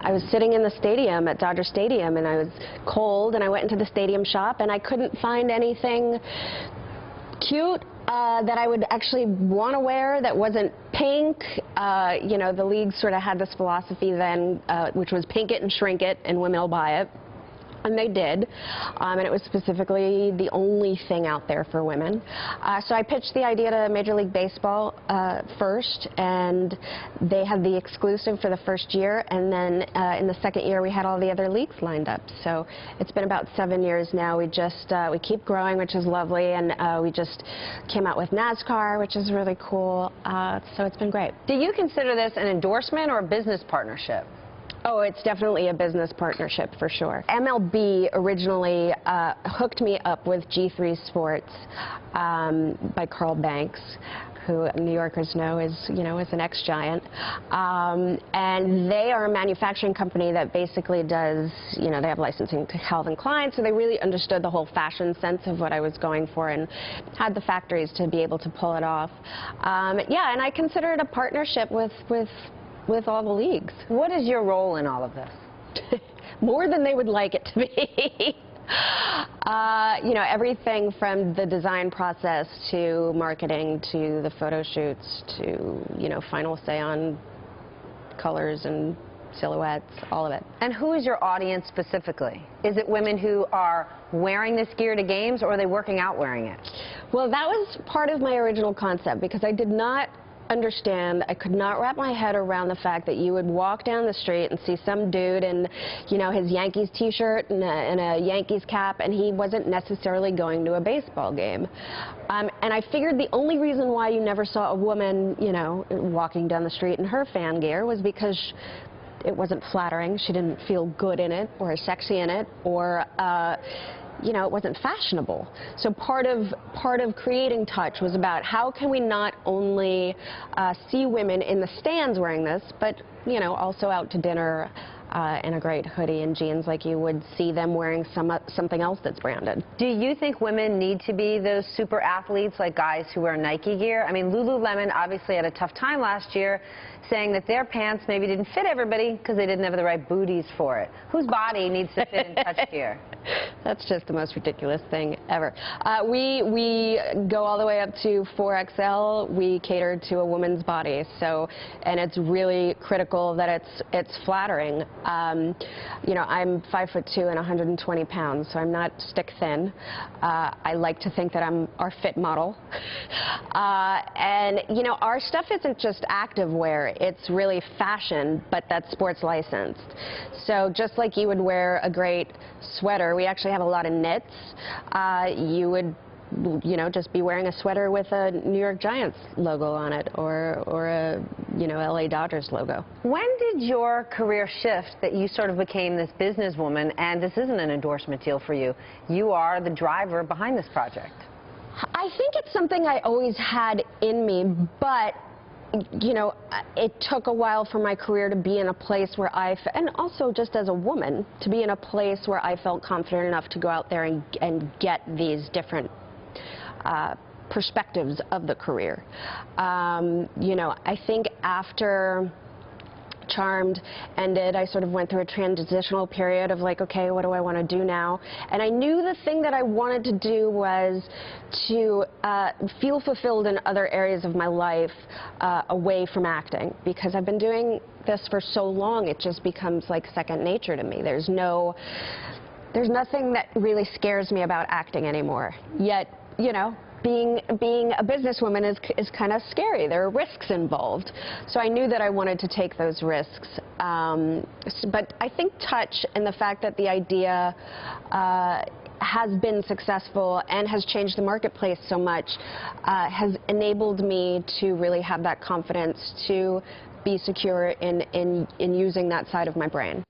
I was sitting in the stadium at Dodger Stadium, and I was cold, and I went into the stadium shop, and I couldn't find anything cute that I would actually want to wear that wasn't pink. You know, the league sort of had this philosophy then, which was pink it and shrink it, and women will buy it. And they did, and it was specifically the only thing out there for women. So I pitched the idea to Major League Baseball first, and they had the exclusive for the first year, and then in the second year we had all the other leagues lined up. So it's been about 7 years now. We keep growing, which is lovely, and we just came out with NASCAR, which is really cool. So it's been great. Do you consider this an endorsement or a business partnership? Oh, it's definitely a business partnership for sure. MLB originally hooked me up with G3 Sports by Carl Banks, who New Yorkers know is an ex-Giant. And they are a manufacturing company that basically does, they have licensing to Calvin Klein, so they really understood the whole fashion sense of what I was going for and had the factories to be able to pull it off. Yeah, and I consider it a partnership with all the leagues. What is your role in all of this? More than they would like it to be. Everything from the design process to marketing to the photo shoots to, final say on colors and silhouettes, all of it. And who is your audience specifically? Is it women who are wearing this gear to games, or are they working out wearing it? Well, that was part of my original concept, because I did not understand, I could not wrap my head around the fact that you would walk down the street and see some dude in, his Yankees t-shirt and a Yankees cap, and he wasn't necessarily going to a baseball game. And I figured the only reason why you never saw a woman, walking down the street in her fan gear was because it wasn't flattering, she didn't feel good in it, or sexy in it, or it wasn't fashionable. So part of creating Touch was about how can we not only see women in the stands wearing this, but also out to dinner in a great hoodie and jeans like you would see them wearing something else that's branded. Do you think women need to be those super athletes like guys who wear Nike gear? I mean, Lululemon obviously had a tough time last year, saying that their pants maybe didn't fit everybody because they didn't have the right booties for it. Whose body needs to fit in Touch gear? That's just the most ridiculous thing ever. We go all the way up to 4XL. We cater to a woman's body, and it's really critical that it's flattering. I'm 5'2" and 120 pounds, so I'm not stick thin. I like to think that I'm our fit model. And our stuff isn't just active wear, it's really fashion, but that's sports licensed. So just like you would wear a great sweater, we actually have a lot of knits. You would just be wearing a sweater with a New York Giants logo on it, or a LA Dodgers logo. When did your career shift that you sort of became this businesswoman, and this isn't an endorsement deal for you? You are the driver behind this project. I think it's something I always had in me, but it took a while for my career to be in a place where and also just as a woman, to be in a place where I felt confident enough to go out there and get these different perspectives of the career. I think after Charmed ended, I sort of went through a transitional period of like, okay, what do I want to do now? And I knew the thing that I wanted to do was to feel fulfilled in other areas of my life away from acting, because I've been doing this for so long, it just becomes like second nature to me. There's nothing that really scares me about acting anymore. Yet, being a businesswoman is kind of scary. There are risks involved. So I knew that I wanted to take those risks. But I think Touch and the fact that the idea has been successful and has changed the marketplace so much has enabled me to really have that confidence to be secure in using that side of my brain.